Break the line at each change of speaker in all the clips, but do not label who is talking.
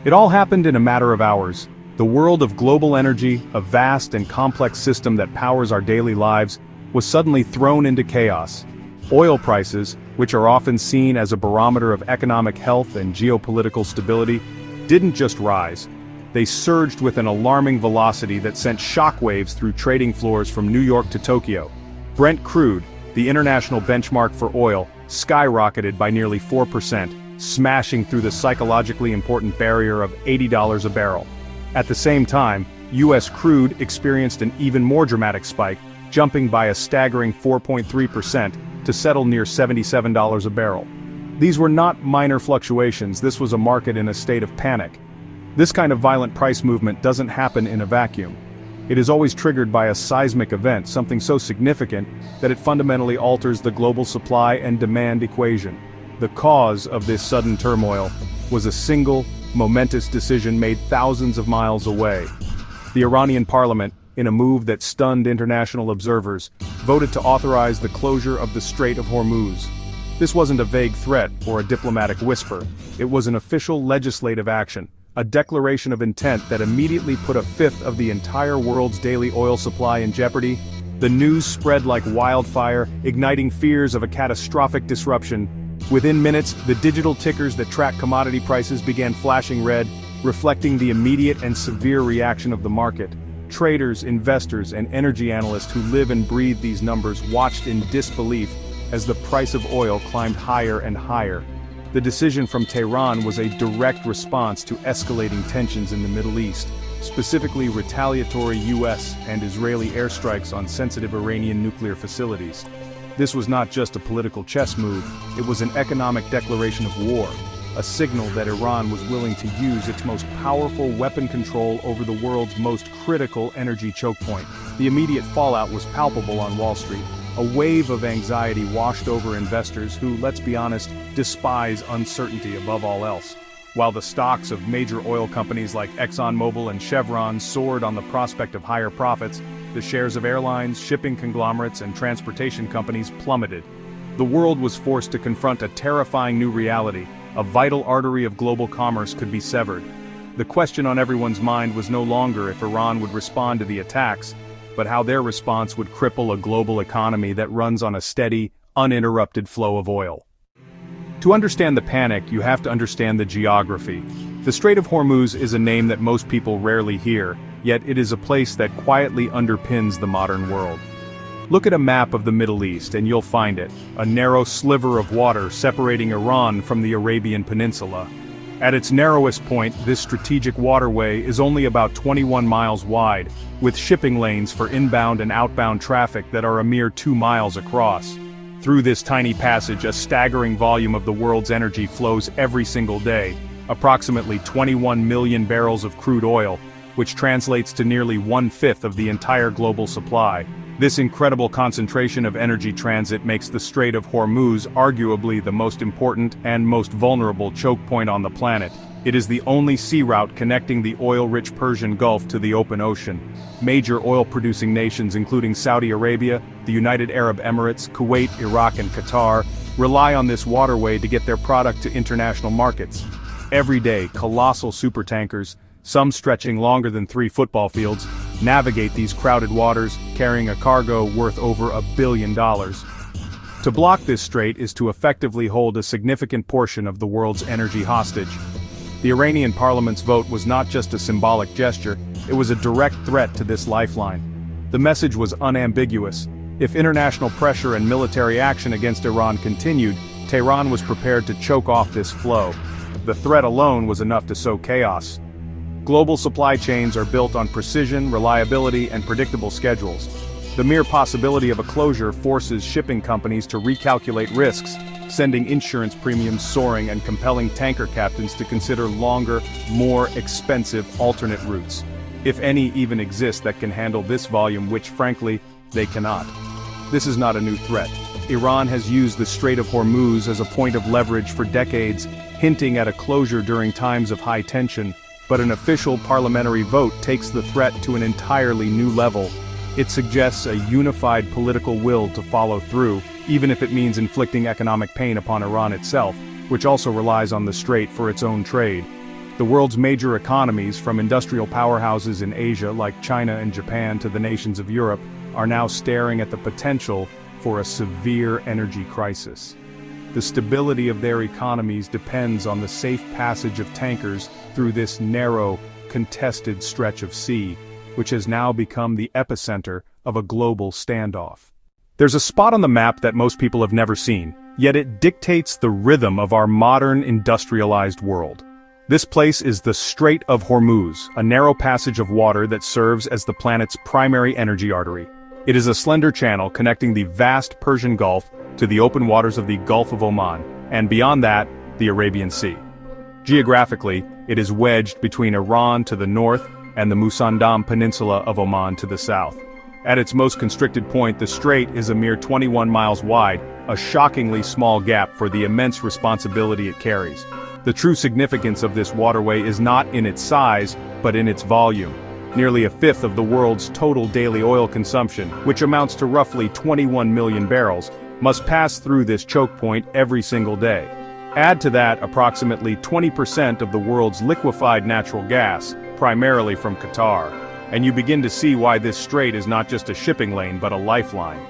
It all happened in a matter of hours. The world of global energy, a vast and complex system that powers our daily lives, was suddenly thrown into chaos. Oil prices, which are often seen as a barometer of economic health and geopolitical stability, didn't just rise. They surged with an alarming velocity that sent shockwaves through trading floors from New York to Tokyo. Brent crude, the international benchmark for oil, skyrocketed by nearly 4%, smashing through the psychologically important barrier of $80 a barrel. At the same time, U.S. crude experienced an even more dramatic spike, jumping by a staggering 4.3% to settle near $77 a barrel. These were not minor fluctuations, this was a market in a state of panic. This kind of violent price movement doesn't happen in a vacuum. It is always triggered by a seismic event, something so significant that it fundamentally alters the global supply and demand equation. The cause of this sudden turmoil was a single, momentous decision made thousands of miles away. The Iranian parliament, in a move that stunned international observers, voted to authorize the closure of the Strait of Hormuz. This wasn't a vague threat or a diplomatic whisper. It was an official legislative action, a declaration of intent that immediately put a fifth of the entire world's daily oil supply in jeopardy. The news spread like wildfire, igniting fears of a catastrophic disruption. Within minutes, the digital tickers that track commodity prices began flashing red, reflecting the immediate and severe reaction of the market. Traders, investors, and energy analysts who live and breathe these numbers watched in disbelief as the price of oil climbed higher and higher. The decision from Tehran was a direct response to escalating tensions in the Middle East, specifically retaliatory U.S. and Israeli airstrikes on sensitive Iranian nuclear facilities. This was not just a political chess move, it was an economic declaration of war, a signal that Iran was willing to use its most powerful weapon control over the world's most critical energy choke point. The immediate fallout was palpable on Wall Street. A wave of anxiety washed over investors who, let's be honest, despise uncertainty above all else. While the stocks of major oil companies like ExxonMobil and Chevron soared on the prospect of higher profits, the shares of airlines, shipping conglomerates, and transportation companies plummeted. The world was forced to confront a terrifying new reality. A vital artery of global commerce could be severed. The question on everyone's mind was no longer if Iran would respond to the attacks, but how their response would cripple a global economy that runs on a steady, uninterrupted flow of oil. To understand the panic, you have to understand the geography. The Strait of Hormuz is a name that most people rarely hear, yet it is a place that quietly underpins the modern world. Look at a map of the Middle East and you'll find it, a narrow sliver of water separating Iran from the Arabian Peninsula. At its narrowest point, this strategic waterway is only about 21 miles wide, with shipping lanes for inbound and outbound traffic that are a mere 2 miles across. Through this tiny passage, a staggering volume of the world's energy flows every single day, approximately 21 million barrels of crude oil, which translates to nearly 1/5 of the entire global supply. This incredible concentration of energy transit makes the Strait of Hormuz arguably the most important and most vulnerable choke point on the planet. It is the only sea route connecting the oil-rich Persian Gulf to the open ocean. Major oil-producing nations including Saudi Arabia, the United Arab Emirates, Kuwait, Iraq, and Qatar rely on this waterway to get their product to international markets. Every day, colossal supertankers, some stretching longer than 3 football fields, navigate these crowded waters, carrying a cargo worth over $1 billion. To block this strait is to effectively hold a significant portion of the world's energy hostage. The Iranian parliament's vote was not just a symbolic gesture, it was a direct threat to this lifeline. The message was unambiguous. If international pressure and military action against Iran continued, Tehran was prepared to choke off this flow. The threat alone was enough to sow chaos. Global supply chains are built on precision, reliability, and predictable schedules. The mere possibility of a closure forces shipping companies to recalculate risks, sending insurance premiums soaring and compelling tanker captains to consider longer, more expensive alternate routes. If any even exist that can handle this volume, which frankly, they cannot. This is not a new threat. Iran has used the Strait of Hormuz as a point of leverage for decades, hinting at a closure during times of high tension. But an official parliamentary vote takes the threat to an entirely new level. It suggests a unified political will to follow through, even if it means inflicting economic pain upon Iran itself, which also relies on the strait for its own trade. The world's major economies, from industrial powerhouses in Asia like China and Japan to the nations of Europe, are now staring at the potential for a severe energy crisis. The stability of their economies depends on the safe passage of tankers through this narrow, contested stretch of sea, which has now become the epicenter of a global standoff. There's a spot on the map that most people have never seen, yet it dictates the rhythm of our modern industrialized world. This place is the Strait of Hormuz, a narrow passage of water that serves as the planet's primary energy artery. It is a slender channel connecting the vast Persian Gulf to the open waters of the Gulf of Oman, and beyond that, the Arabian Sea. Geographically, it is wedged between Iran to the north and the Musandam Peninsula of Oman to the south. At its most constricted point, the strait is a mere 21 miles wide, a shockingly small gap for the immense responsibility it carries. The true significance of this waterway is not in its size, but in its volume. Nearly a fifth of the world's total daily oil consumption, which amounts to roughly 21 million barrels, must pass through this choke point every single day. Add to that approximately 20% of the world's liquefied natural gas, primarily from Qatar, and you begin to see why this strait is not just a shipping lane but a lifeline.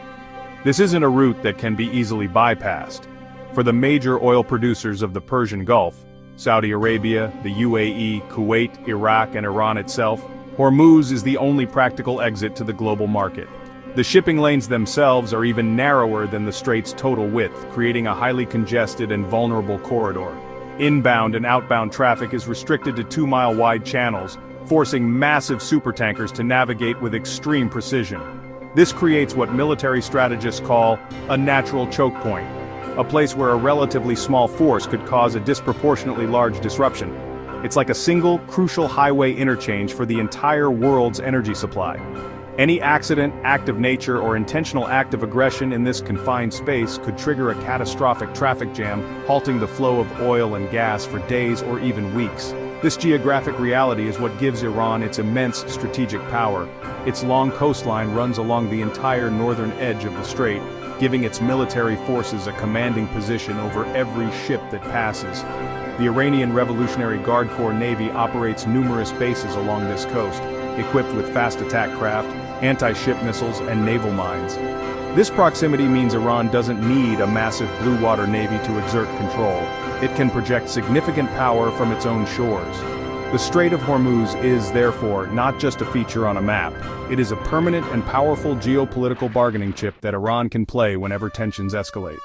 This isn't a route that can be easily bypassed. For the major oil producers of the Persian Gulf, Saudi Arabia, the UAE, Kuwait, Iraq, and Iran itself, Hormuz is the only practical exit to the global market. The shipping lanes themselves are even narrower than the strait's total width, creating a highly congested and vulnerable corridor. Inbound and outbound traffic is restricted to 2-mile-wide channels, forcing massive supertankers to navigate with extreme precision. This creates what military strategists call a natural choke point, a place where a relatively small force could cause a disproportionately large disruption. It's like a single, crucial highway interchange for the entire world's energy supply. Any accident, act of nature, or intentional act of aggression in this confined space could trigger a catastrophic traffic jam, halting the flow of oil and gas for days or even weeks. This geographic reality is what gives Iran its immense strategic power. Its long coastline runs along the entire northern edge of the strait, giving its military forces a commanding position over every ship that passes. The Iranian Revolutionary Guard Corps Navy operates numerous bases along this coast, equipped with fast attack craft, anti-ship missiles, and naval mines. This proximity means Iran doesn't need a massive blue water navy to exert control. It can project significant power from its own shores. The Strait of Hormuz is, therefore, not just a feature on a map. It is a permanent and powerful geopolitical bargaining chip that Iran can play whenever tensions escalate.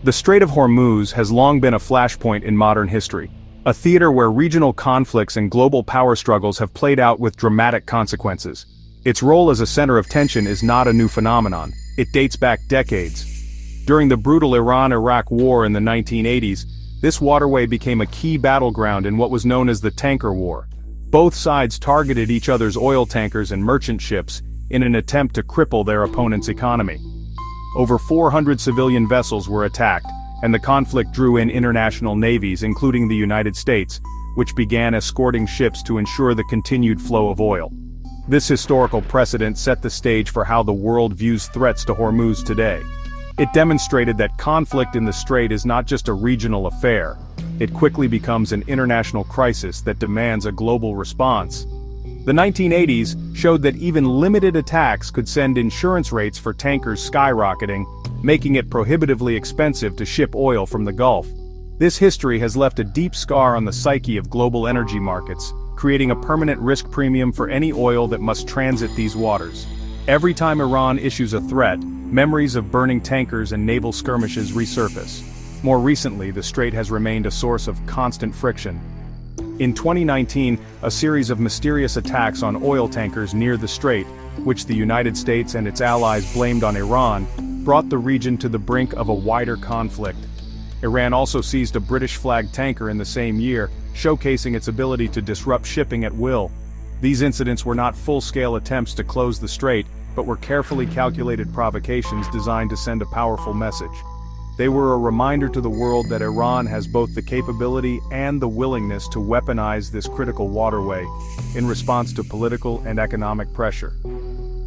The Strait of Hormuz has long been a flashpoint in modern history, a theater where regional conflicts and global power struggles have played out with dramatic consequences. Its role as a center of tension is not a new phenomenon. It dates back decades. During the brutal Iran-Iraq War in the 1980s, this waterway became a key battleground in what was known as the Tanker War. Both sides targeted each other's oil tankers and merchant ships in an attempt to cripple their opponent's economy. Over 400 civilian vessels were attacked, and the conflict drew in international navies, including the United States, which began escorting ships to ensure the continued flow of oil. This historical precedent set the stage for how the world views threats to Hormuz today. It demonstrated that conflict in the strait is not just a regional affair. It quickly becomes an international crisis that demands a global response. The 1980s showed that even limited attacks could send insurance rates for tankers skyrocketing, making it prohibitively expensive to ship oil from the Gulf. This history has left a deep scar on the psyche of global energy markets, creating a permanent risk premium for any oil that must transit these waters. Every time Iran issues a threat, memories of burning tankers and naval skirmishes resurface. More recently, the strait has remained a source of constant friction. In 2019, a series of mysterious attacks on oil tankers near the strait, which the United States and its allies blamed on Iran, brought the region to the brink of a wider conflict. Iran also seized a British-flagged tanker in the same year, showcasing its ability to disrupt shipping at will. These incidents were not full-scale attempts to close the strait, but were carefully calculated provocations designed to send a powerful message. They were a reminder to the world that Iran has both the capability and the willingness to weaponize this critical waterway in response to political and economic pressure.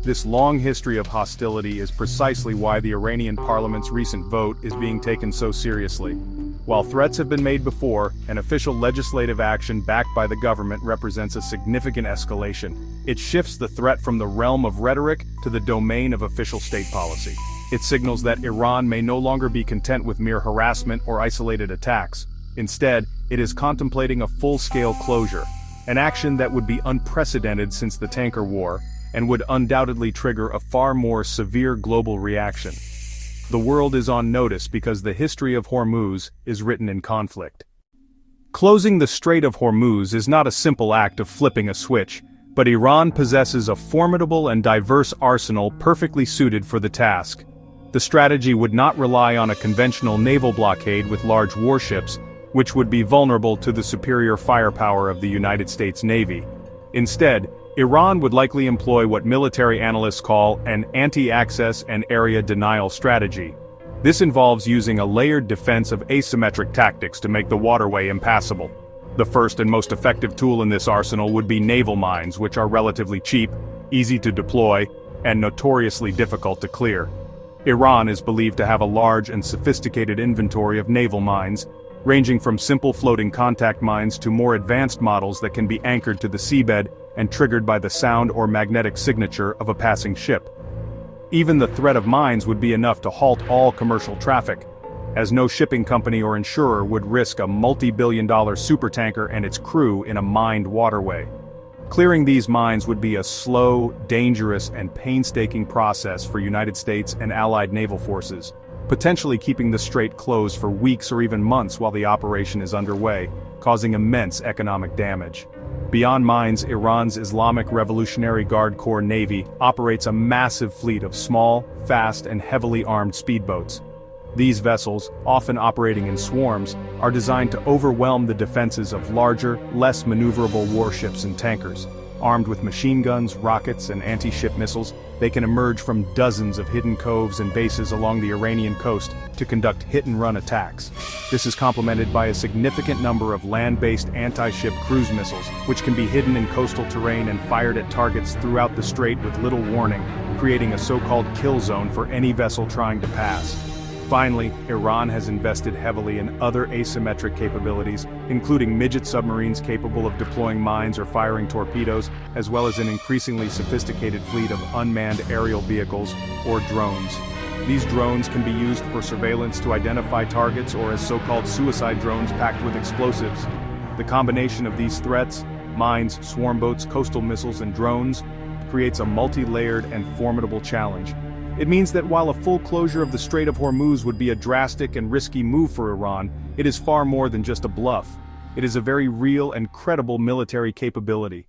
This long history of hostility is precisely why the Iranian parliament's recent vote is being taken so seriously. While threats have been made before, an official legislative action backed by the government represents a significant escalation. It shifts the threat from the realm of rhetoric to the domain of official state policy. It signals that Iran may no longer be content with mere harassment or isolated attacks. Instead, it is contemplating a full-scale closure, an action that would be unprecedented since the tanker war, and would undoubtedly trigger a far more severe global reaction. The world is on notice because the history of Hormuz is written in conflict. Closing the Strait of Hormuz is not a simple act of flipping a switch, but Iran possesses a formidable and diverse arsenal perfectly suited for the task. The strategy would not rely on a conventional naval blockade with large warships, which would be vulnerable to the superior firepower of the United States Navy. Instead, Iran would likely employ what military analysts call an anti-access and area denial strategy. This involves using a layered defense of asymmetric tactics to make the waterway impassable. The first and most effective tool in this arsenal would be naval mines, which are relatively cheap, easy to deploy, and notoriously difficult to clear. Iran is believed to have a large and sophisticated inventory of naval mines, ranging from simple floating contact mines to more advanced models that can be anchored to the seabed and triggered by the sound or magnetic signature of a passing ship. Even the threat of mines would be enough to halt all commercial traffic, as no shipping company or insurer would risk a multi-billion-dollar supertanker and its crew in a mined waterway. Clearing these mines would be a slow, dangerous, and painstaking process for United States and allied naval forces, potentially keeping the strait closed for weeks or even months while the operation is underway, causing immense economic damage. Beyond mines, Iran's Islamic Revolutionary Guard Corps Navy operates a massive fleet of small, fast, and heavily armed speedboats. These vessels, often operating in swarms, are designed to overwhelm the defenses of larger, less maneuverable warships and tankers. Armed with machine guns, rockets, and anti-ship missiles, they can emerge from dozens of hidden coves and bases along the Iranian coast to conduct hit-and-run attacks. This is complemented by a significant number of land-based anti-ship cruise missiles, which can be hidden in coastal terrain and fired at targets throughout the strait with little warning, creating a so-called kill zone for any vessel trying to pass. Finally, Iran has invested heavily in other asymmetric capabilities, including midget submarines capable of deploying mines or firing torpedoes, as well as an increasingly sophisticated fleet of unmanned aerial vehicles, or drones. These drones can be used for surveillance to identify targets or as so-called suicide drones packed with explosives. The combination of these threats, mines, swarm boats, coastal missiles, and drones, creates a multi-layered and formidable challenge. It means that while a full closure of the Strait of Hormuz would be a drastic and risky move for Iran, it is far more than just a bluff. It is a very real and credible military capability.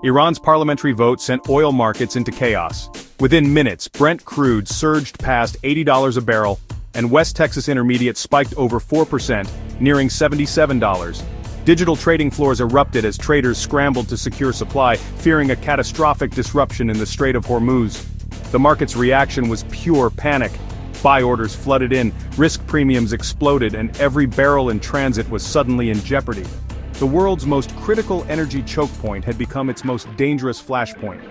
Iran's parliamentary vote sent oil markets into chaos. Within minutes, Brent crude surged past $80 a barrel, and West Texas Intermediate spiked over 4%, nearing $77. Digital trading floors erupted as traders scrambled to secure supply, fearing a catastrophic disruption in the Strait of Hormuz. The market's reaction was pure panic. Buy orders flooded in, risk premiums exploded, and every barrel in transit was suddenly in jeopardy. The world's most critical energy chokepoint had become its most dangerous flashpoint.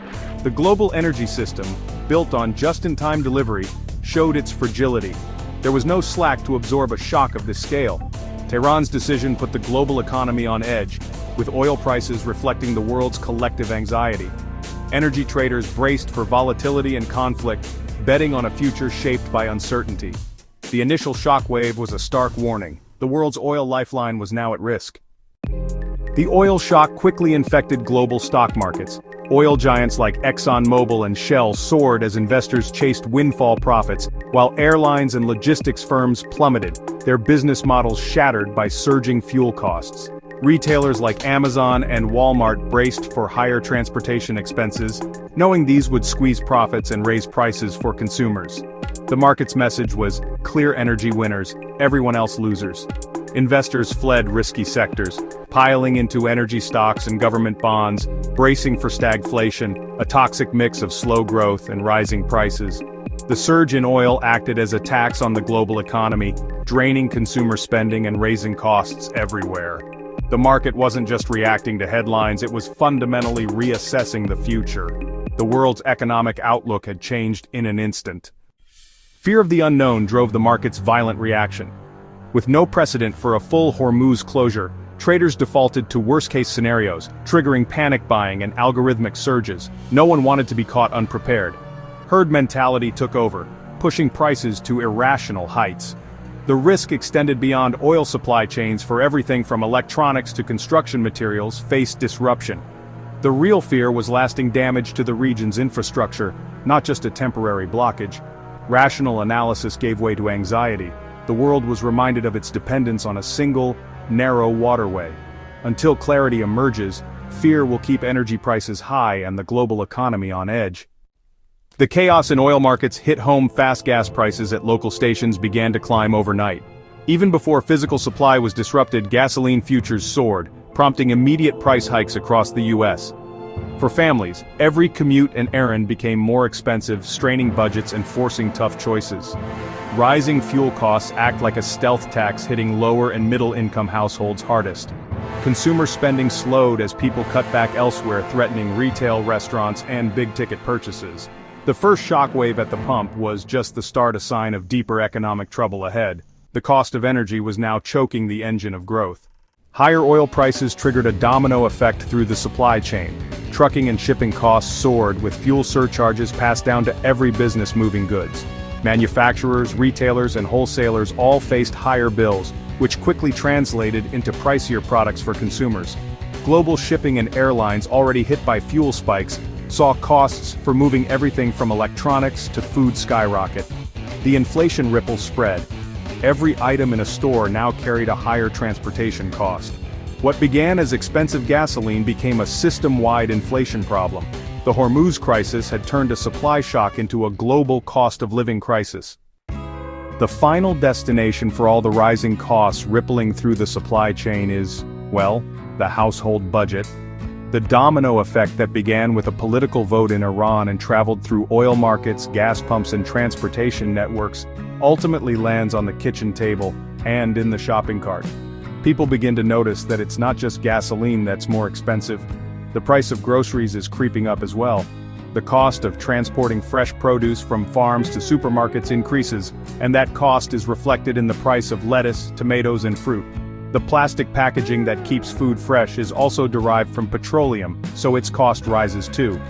The global energy system, built on just-in-time delivery, showed its fragility. There was no slack to absorb a shock of this scale. Tehran's decision put the global economy on edge, with oil prices reflecting the world's collective anxiety. Energy traders braced for volatility and conflict, betting on a future shaped by uncertainty. The initial shockwave was a stark warning. The world's oil lifeline was now at risk. The oil shock quickly infected global stock markets. Oil giants like ExxonMobil and Shell soared as investors chased windfall profits, while airlines and logistics firms plummeted, their business models shattered by surging fuel costs. Retailers like Amazon and Walmart braced for higher transportation expenses, knowing these would squeeze profits and raise prices for consumers. The market's message was, clear energy winners, everyone else losers. Investors fled risky sectors, piling into energy stocks and government bonds, bracing for stagflation, a toxic mix of slow growth and rising prices. The surge in oil acted as a tax on the global economy, draining consumer spending and raising costs everywhere. The market wasn't just reacting to headlines, it was fundamentally reassessing the future. The world's economic outlook had changed in an instant. Fear of the unknown drove the market's violent reaction. With no precedent for a full Hormuz closure, traders defaulted to worst-case scenarios, triggering panic buying and algorithmic surges. No one wanted to be caught unprepared. Herd mentality took over, pushing prices to irrational heights. The risk extended beyond oil supply chains, for everything from electronics to construction materials faced disruption. The real fear was lasting damage to the region's infrastructure, not just a temporary blockage. Rational analysis gave way to anxiety. The world was reminded of its dependence on a single, narrow waterway. Until clarity emerges, fear will keep energy prices high and the global economy on edge. The chaos in oil markets hit home fast. Gas prices at local stations began to climb overnight. Even before physical supply was disrupted, gasoline futures soared, prompting immediate price hikes across the U.S. For families, every commute and errand became more expensive, straining budgets and forcing tough choices. Rising fuel costs act like a stealth tax, hitting lower and middle-income households hardest. Consumer spending slowed as people cut back elsewhere, threatening retail, restaurants, and big-ticket purchases. The first shockwave at the pump was just the start, a sign of deeper economic trouble ahead. The cost of energy was now choking the engine of growth. Higher oil prices triggered a domino effect through the supply chain. Trucking and shipping costs soared, with fuel surcharges passed down to every business moving goods. Manufacturers, retailers, and wholesalers all faced higher bills, which quickly translated into pricier products for consumers. Global shipping and airlines, already hit by fuel spikes, saw costs for moving everything from electronics to food skyrocket. The inflation ripple spread. Every item in a store now carried a higher transportation cost. What began as expensive gasoline became a system-wide inflation problem. The Hormuz crisis had turned a supply shock into a global cost of living crisis. The final destination for all the rising costs rippling through the supply chain is, well, the household budget. The domino effect that began with a political vote in Iran and traveled through oil markets, gas pumps, and transportation networks ultimately lands on the kitchen table and in the shopping cart. People begin to notice that it's not just gasoline that's more expensive. The price of groceries is creeping up as well. The cost of transporting fresh produce from farms to supermarkets increases, and that cost is reflected in the price of lettuce, tomatoes, and fruit. The plastic packaging that keeps food fresh is also derived from petroleum, so its cost rises too.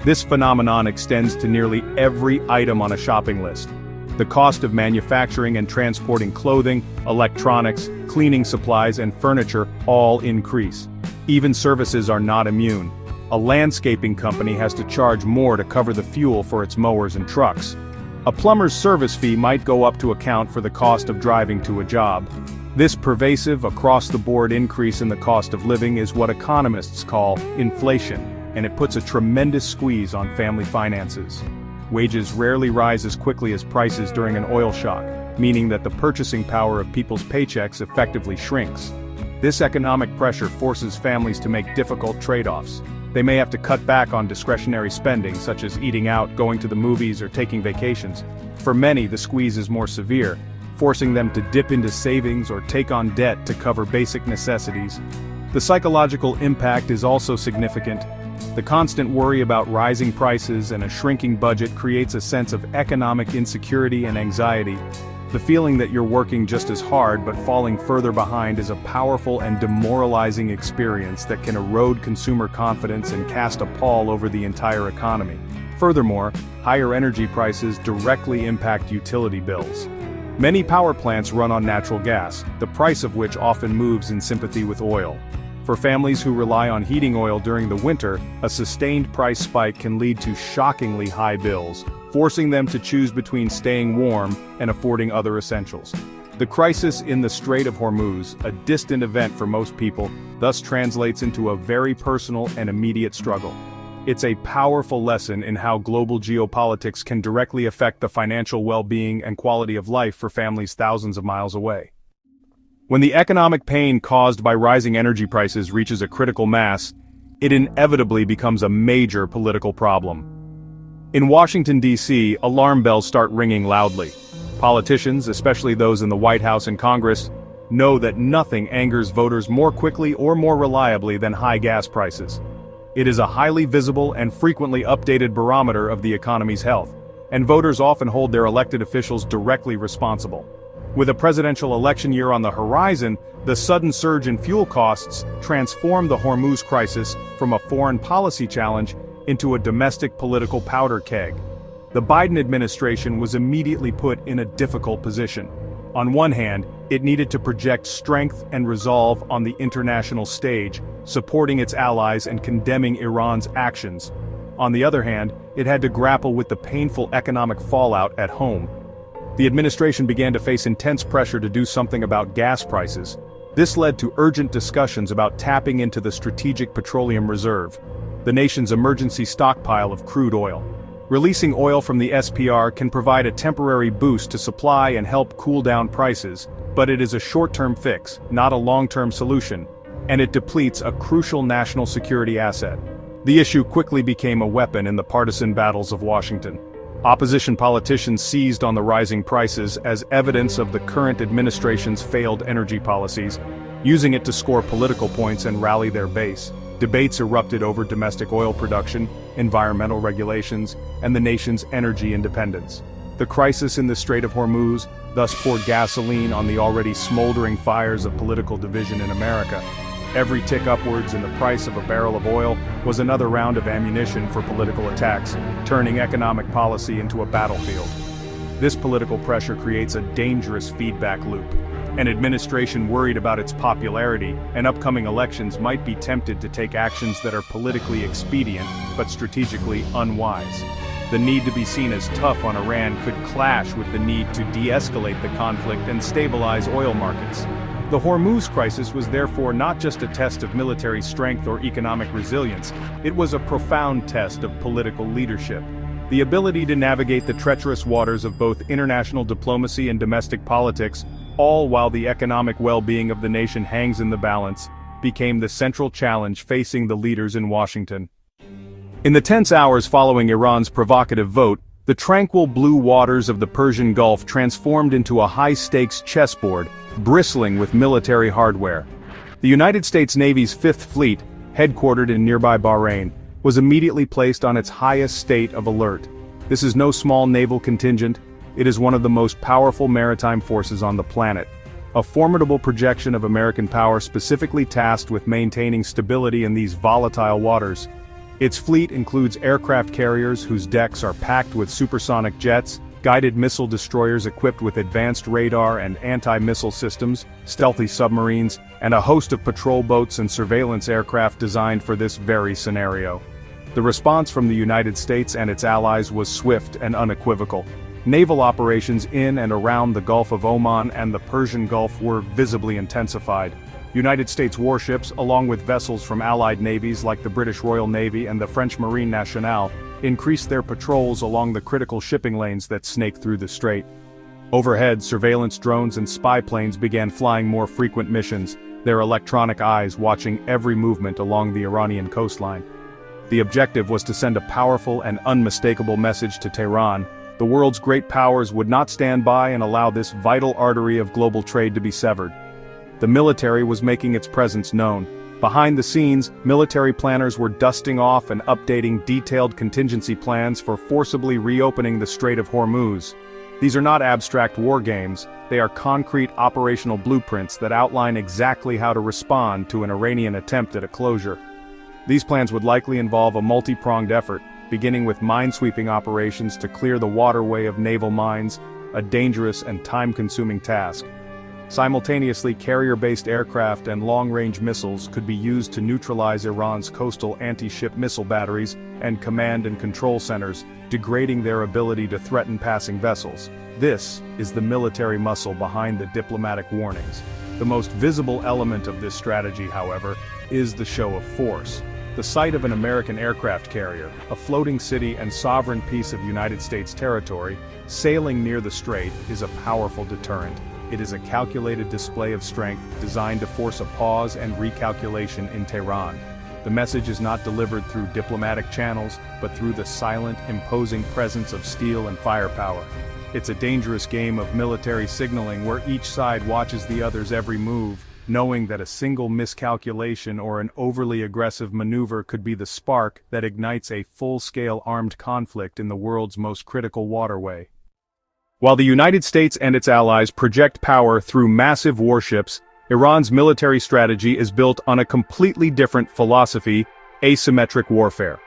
This phenomenon extends to nearly every item on a shopping list. The cost of manufacturing and transporting clothing, electronics, cleaning supplies, and furniture all increase. Even services are not immune. A landscaping company has to charge more to cover the fuel for its mowers and trucks. A plumber's service fee might go up to account for the cost of driving to a job. This pervasive, across-the-board increase in the cost of living is what economists call inflation, and it puts a tremendous squeeze on family finances. Wages rarely rise as quickly as prices during an oil shock, meaning that the purchasing power of people's paychecks effectively shrinks. This economic pressure forces families to make difficult trade-offs. They may have to cut back on discretionary spending, such as eating out, going to the movies, or taking vacations. For many, the squeeze is more severe, forcing them to dip into savings or take on debt to cover basic necessities. The psychological impact is also significant. The constant worry about rising prices and a shrinking budget creates a sense of economic insecurity and anxiety. The feeling that you're working just as hard but falling further behind is a powerful and demoralizing experience that can erode consumer confidence and cast a pall over the entire economy. Furthermore, higher energy prices directly impact utility bills. Many power plants run on natural gas, the price of which often moves in sympathy with oil. For families who rely on heating oil during the winter, a sustained price spike can lead to shockingly high bills, forcing them to choose between staying warm and affording other essentials. The crisis in the Strait of Hormuz, a distant event for most people, thus translates into a very personal and immediate struggle. It's a powerful lesson in how global geopolitics can directly affect the financial well-being and quality of life for families thousands of miles away. When the economic pain caused by rising energy prices reaches a critical mass, it inevitably becomes a major political problem. In Washington, D.C., alarm bells start ringing loudly. Politicians, especially those in the White House and Congress, know that nothing angers voters more quickly or more reliably than high gas prices. It is a highly visible and frequently updated barometer of the economy's health, and voters often hold their elected officials directly responsible. With a presidential election year on the horizon, the sudden surge in fuel costs transformed the Hormuz crisis from a foreign policy challenge into a domestic political powder keg. The Biden administration was immediately put in a difficult position. On one hand, it needed to project strength and resolve on the international stage, supporting its allies and condemning Iran's actions. On the other hand, it had to grapple with the painful economic fallout at home. The administration began to face intense pressure to do something about gas prices. This led to urgent discussions about tapping into the Strategic Petroleum Reserve, the nation's emergency stockpile of crude oil. Releasing oil from the SPR can provide a temporary boost to supply and help cool down prices, but it is a short-term fix, not a long-term solution, and it depletes a crucial national security asset. The issue quickly became a weapon in the partisan battles of Washington. Opposition politicians seized on the rising prices as evidence of the current administration's failed energy policies, using it to score political points and rally their base. Debates erupted over domestic oil production, environmental regulations, and the nation's energy independence. The crisis in the Strait of Hormuz thus poured gasoline on the already smoldering fires of political division in America. Every tick upwards in the price of a barrel of oil was another round of ammunition for political attacks, turning economic policy into a battlefield. This political pressure creates a dangerous feedback loop. An administration worried about its popularity and upcoming elections might be tempted to take actions that are politically expedient but strategically unwise. The need to be seen as tough on Iran could clash with the need to de-escalate the conflict and stabilize oil markets. The Hormuz crisis was therefore not just a test of military strength or economic resilience, it was a profound test of political leadership. The ability to navigate the treacherous waters of both international diplomacy and domestic politics, all while the economic well-being of the nation hangs in the balance, became the central challenge facing the leaders in Washington. In the tense hours following Iran's provocative vote, the tranquil blue waters of the Persian Gulf transformed into a high-stakes chessboard, bristling with military hardware. The United States Navy's Fifth Fleet, headquartered in nearby Bahrain, was immediately placed on its highest state of alert. This is no small naval contingent, it is one of the most powerful maritime forces on the planet. A formidable projection of American power specifically tasked with maintaining stability in these volatile waters. Its fleet includes aircraft carriers whose decks are packed with supersonic jets, guided missile destroyers equipped with advanced radar and anti-missile systems, stealthy submarines, and a host of patrol boats and surveillance aircraft designed for this very scenario. The response from the United States and its allies was swift and unequivocal. Naval operations in and around the Gulf of Oman and the Persian Gulf were visibly intensified. United States warships, along with vessels from allied navies like the British Royal Navy and the French Marine Nationale, increased their patrols along the critical shipping lanes that snake through the strait. Overhead, surveillance drones and spy planes began flying more frequent missions, their electronic eyes watching every movement along the Iranian coastline. The objective was to send a powerful and unmistakable message to Tehran. The world's great powers would not stand by and allow this vital artery of global trade to be severed. The military was making its presence known. Behind the scenes, military planners were dusting off and updating detailed contingency plans for forcibly reopening the Strait of Hormuz. These are not abstract war games, they are concrete operational blueprints that outline exactly how to respond to an Iranian attempt at a closure. These plans would likely involve a multi-pronged effort, beginning with minesweeping operations to clear the waterway of naval mines, a dangerous and time-consuming task. Simultaneously, carrier-based aircraft and long-range missiles could be used to neutralize Iran's coastal anti-ship missile batteries and command and control centers, degrading their ability to threaten passing vessels. This is the military muscle behind the diplomatic warnings. The most visible element of this strategy, however, is the show of force. The sight of an American aircraft carrier, a floating city and sovereign piece of United States territory, sailing near the strait is a powerful deterrent. It is a calculated display of strength designed to force a pause and recalculation in Tehran. The message is not delivered through diplomatic channels, but through the silent, imposing presence of steel and firepower. It's a dangerous game of military signaling where each side watches the other's every move, knowing that a single miscalculation or an overly aggressive maneuver could be the spark that ignites a full-scale armed conflict in the world's most critical waterway. While the United States and its allies project power through massive warships, Iran's military strategy is built on a completely different philosophy: asymmetric warfare.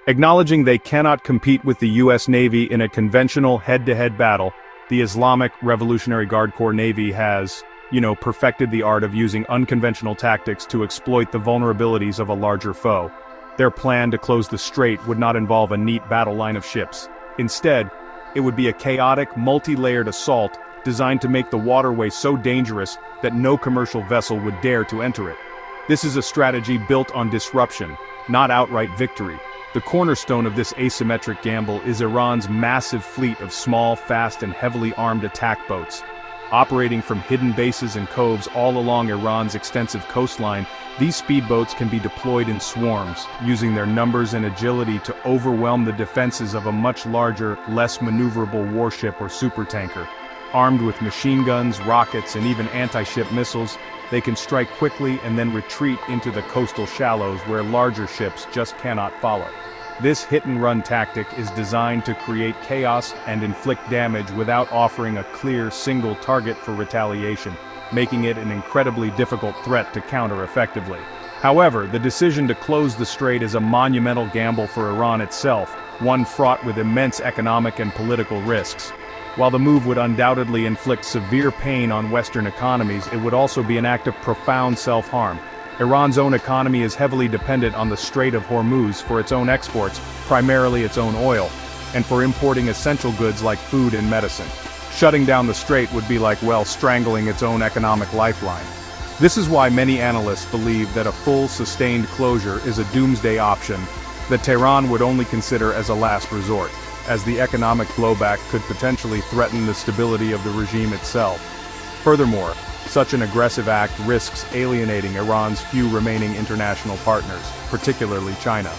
Acknowledging they cannot compete with the US Navy in a conventional head-to-head battle, the Islamic Revolutionary Guard Corps Navy has, perfected the art of using unconventional tactics to exploit the vulnerabilities of a larger foe. Their plan to close the Strait would not involve a neat battle line of ships. Instead, it would be a chaotic, multi-layered assault designed to make the waterway so dangerous that no commercial vessel would dare to enter it. This is a strategy built on disruption, not outright victory. The cornerstone of this asymmetric gamble is Iran's massive fleet of small, fast, and heavily armed attack boats. Operating from hidden bases and coves all along Iran's extensive coastline, these speedboats can be deployed in swarms, using their numbers and agility to overwhelm the defenses of a much larger, less maneuverable warship or supertanker. Armed with machine guns, rockets, and even anti-ship missiles, they can strike quickly and then retreat into the coastal shallows where larger ships just cannot follow. This hit-and-run tactic is designed to create chaos and inflict damage without offering a clear, single target for retaliation, making it an incredibly difficult threat to counter effectively. However, the decision to close the Strait is a monumental gamble for Iran itself, one fraught with immense economic and political risks. While the move would undoubtedly inflict severe pain on Western economies, it would also be an act of profound self-harm. Iran's own economy is heavily dependent on the Strait of Hormuz for its own exports, primarily its own oil, and for importing essential goods like food and medicine. Shutting down the Strait would be like, strangling its own economic lifeline. This is why many analysts believe that a full, sustained closure is a doomsday option that Tehran would only consider as a last resort, as the economic blowback could potentially threaten the stability of the regime itself. Furthermore, such an aggressive act risks alienating Iran's few remaining international partners, particularly China.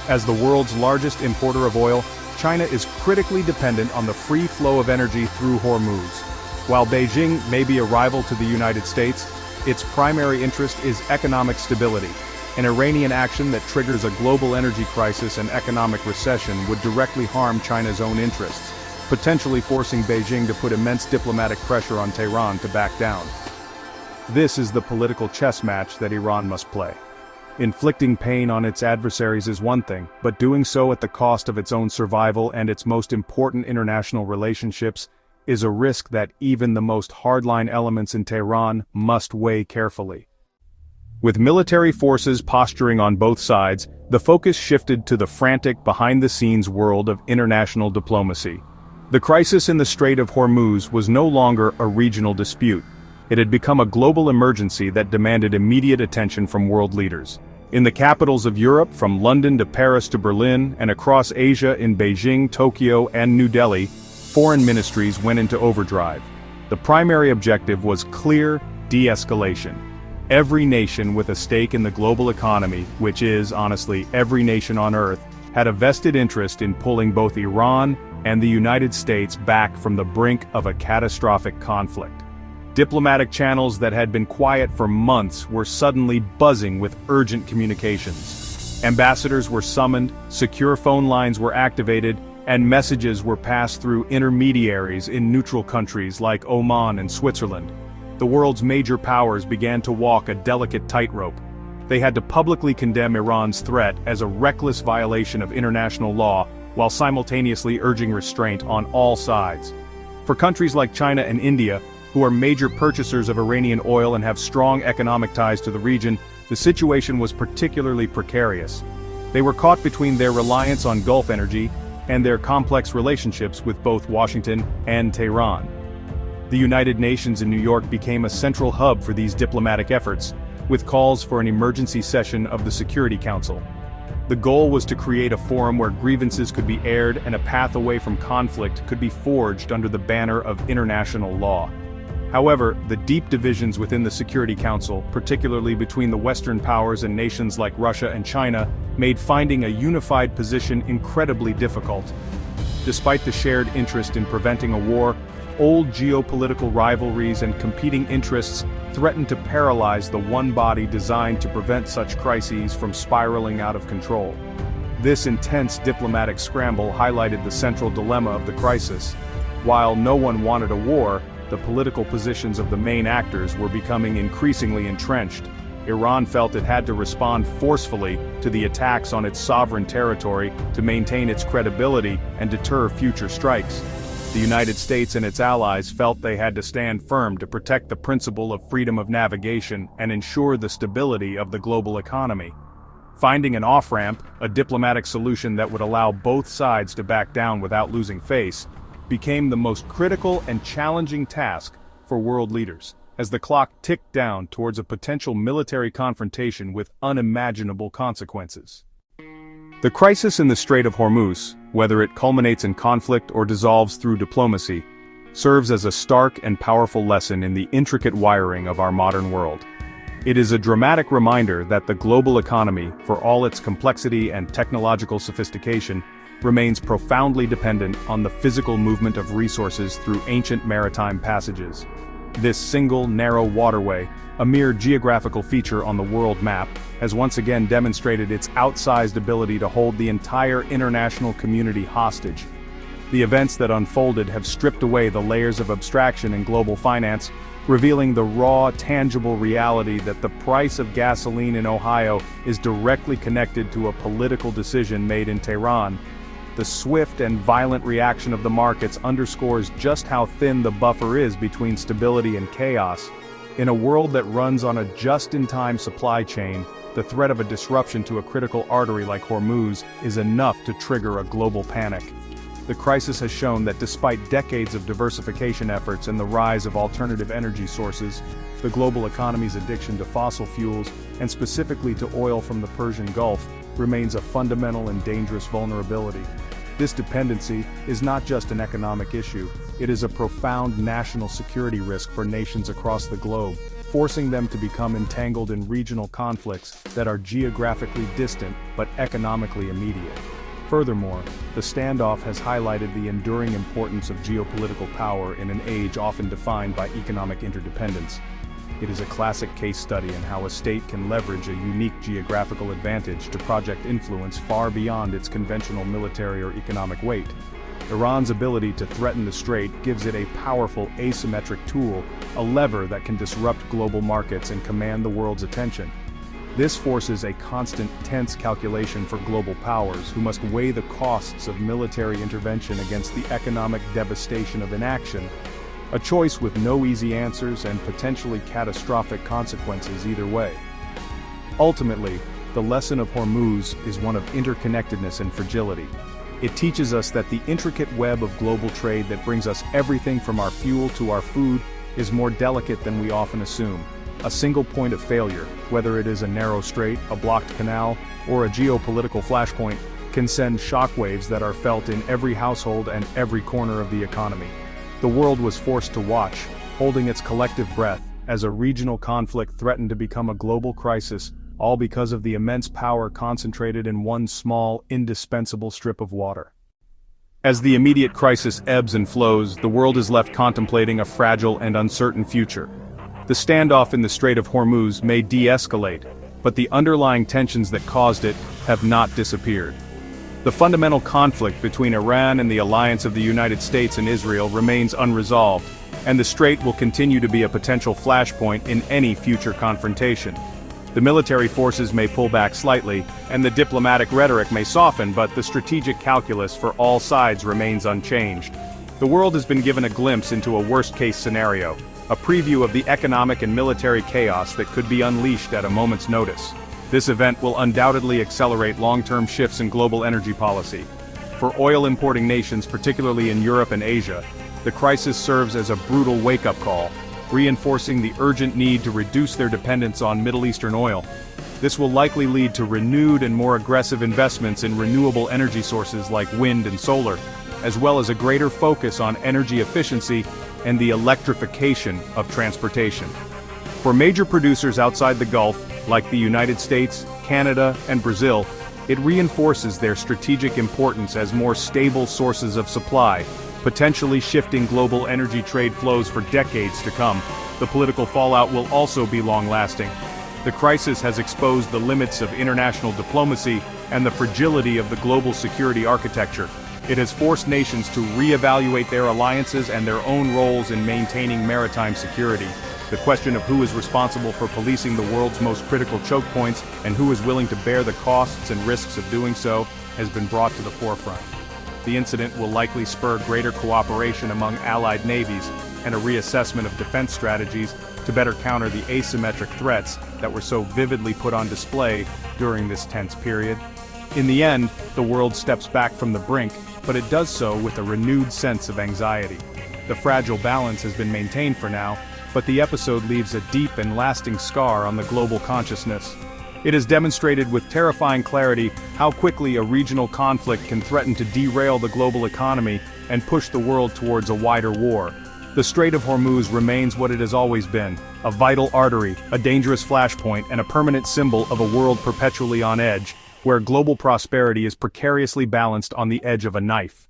As the world's largest importer of oil, China is critically dependent on the free flow of energy through Hormuz. While Beijing may be a rival to the United States, its primary interest is economic stability. An Iranian action that triggers a global energy crisis and economic recession would directly harm China's own interests, potentially forcing Beijing to put immense diplomatic pressure on Tehran to back down. This is the political chess match that Iran must play. Inflicting pain on its adversaries is one thing, but doing so at the cost of its own survival and its most important international relationships is a risk that even the most hardline elements in Tehran must weigh carefully. With military forces posturing on both sides, the focus shifted to the frantic behind-the-scenes world of international diplomacy. The crisis in the Strait of Hormuz was no longer a regional dispute. It had become a global emergency that demanded immediate attention from world leaders. In the capitals of Europe, from London to Paris to Berlin, and across Asia in Beijing, Tokyo, and New Delhi, foreign ministries went into overdrive. The primary objective was clear: de-escalation. Every nation with a stake in the global economy, which is, honestly, every nation on Earth, had a vested interest in pulling both Iran and the United States back from the brink of a catastrophic conflict. Diplomatic channels that had been quiet for months were suddenly buzzing with urgent communications. Ambassadors were summoned, secure phone lines were activated, and messages were passed through intermediaries in neutral countries like Oman and Switzerland. The world's major powers began to walk a delicate tightrope. They had to publicly condemn Iran's threat as a reckless violation of international law, while simultaneously urging restraint on all sides. For countries like China and India, who are major purchasers of Iranian oil and have strong economic ties to the region, the situation was particularly precarious. They were caught between their reliance on Gulf energy and their complex relationships with both Washington and Tehran. The United Nations in New York became a central hub for these diplomatic efforts, with calls for an emergency session of the Security Council. The goal was to create a forum where grievances could be aired and a path away from conflict could be forged under the banner of international law. However, the deep divisions within the Security Council, particularly between the Western powers and nations like Russia and China, made finding a unified position incredibly difficult. Despite the shared interest in preventing a war, old geopolitical rivalries and competing interests threatened to paralyze the one body designed to prevent such crises from spiraling out of control. This intense diplomatic scramble highlighted the central dilemma of the crisis. While no one wanted a war, the political positions of the main actors were becoming increasingly entrenched. Iran felt it had to respond forcefully to the attacks on its sovereign territory to maintain its credibility and deter future strikes. The United States and its allies felt they had to stand firm to protect the principle of freedom of navigation and ensure the stability of the global economy. Finding an off-ramp, a diplomatic solution that would allow both sides to back down without losing face, became the most critical and challenging task for world leaders, as the clock ticked down towards a potential military confrontation with unimaginable consequences. The crisis in the Strait of Hormuz, whether it culminates in conflict or dissolves through diplomacy, serves as a stark and powerful lesson in the intricate wiring of our modern world. It is a dramatic reminder that the global economy, for all its complexity and technological sophistication, remains profoundly dependent on the physical movement of resources through ancient maritime passages. This single, narrow waterway, a mere geographical feature on the world map, has once again demonstrated its outsized ability to hold the entire international community hostage. The events that unfolded have stripped away the layers of abstraction in global finance, revealing the raw, tangible reality that the price of gasoline in Ohio is directly connected to a political decision made in Tehran. The swift and violent reaction of the markets underscores just how thin the buffer is between stability and chaos. In a world that runs on a just-in-time supply chain, the threat of a disruption to a critical artery like Hormuz is enough to trigger a global panic. The crisis has shown that despite decades of diversification efforts and the rise of alternative energy sources, the global economy's addiction to fossil fuels, and specifically to oil from the Persian Gulf, remains a fundamental and dangerous vulnerability. This dependency is not just an economic issue, it is a profound national security risk for nations across the globe, forcing them to become entangled in regional conflicts that are geographically distant but economically immediate. Furthermore, the standoff has highlighted the enduring importance of geopolitical power in an age often defined by economic interdependence. It is a classic case study in how a state can leverage a unique geographical advantage to project influence far beyond its conventional military or economic weight. Iran's ability to threaten the Strait gives it a powerful asymmetric tool, a lever that can disrupt global markets and command the world's attention. This forces a constant, tense calculation for global powers who must weigh the costs of military intervention against the economic devastation of inaction, a choice with no easy answers and potentially catastrophic consequences either way. Ultimately, the lesson of Hormuz is one of interconnectedness and fragility. It teaches us that the intricate web of global trade that brings us everything from our fuel to our food is more delicate than we often assume. A single point of failure, whether it is a narrow strait, a blocked canal, or a geopolitical flashpoint, can send shockwaves that are felt in every household and every corner of the economy. The world was forced to watch, holding its collective breath, as a regional conflict threatened to become a global crisis, all because of the immense power concentrated in one small, indispensable strip of water. As the immediate crisis ebbs and flows, the world is left contemplating a fragile and uncertain future. The standoff in the Strait of Hormuz may de-escalate, but the underlying tensions that caused it have not disappeared. The fundamental conflict between Iran and the alliance of the United States and Israel remains unresolved, and the Strait will continue to be a potential flashpoint in any future confrontation. The military forces may pull back slightly, and the diplomatic rhetoric may soften, but the strategic calculus for all sides remains unchanged. The world has been given a glimpse into a worst-case scenario, a preview of the economic and military chaos that could be unleashed at a moment's notice. This event will undoubtedly accelerate long-term shifts in global energy policy. For oil-importing nations, particularly in Europe and Asia, the crisis serves as a brutal wake-up call, reinforcing the urgent need to reduce their dependence on Middle Eastern oil. This will likely lead to renewed and more aggressive investments in renewable energy sources like wind and solar, as well as a greater focus on energy efficiency and the electrification of transportation. For major producers outside the Gulf, like the United States, Canada, and Brazil, it reinforces their strategic importance as more stable sources of supply, potentially shifting global energy trade flows for decades to come. The political fallout will also be long-lasting. The crisis has exposed the limits of international diplomacy and the fragility of the global security architecture. It has forced nations to reevaluate their alliances and their own roles in maintaining maritime security. The question of who is responsible for policing the world's most critical choke points and who is willing to bear the costs and risks of doing so has been brought to the forefront. The incident will likely spur greater cooperation among allied navies and a reassessment of defense strategies to better counter the asymmetric threats that were so vividly put on display during this tense period. In the end, the world steps back from the brink, but it does so with a renewed sense of anxiety. The fragile balance has been maintained for now, but the episode leaves a deep and lasting scar on the global consciousness. It has demonstrated with terrifying clarity how quickly a regional conflict can threaten to derail the global economy and push the world towards a wider war. The Strait of Hormuz remains what it has always been, a vital artery, a dangerous flashpoint, and a permanent symbol of a world perpetually on edge, where global prosperity is precariously balanced on the edge of a knife.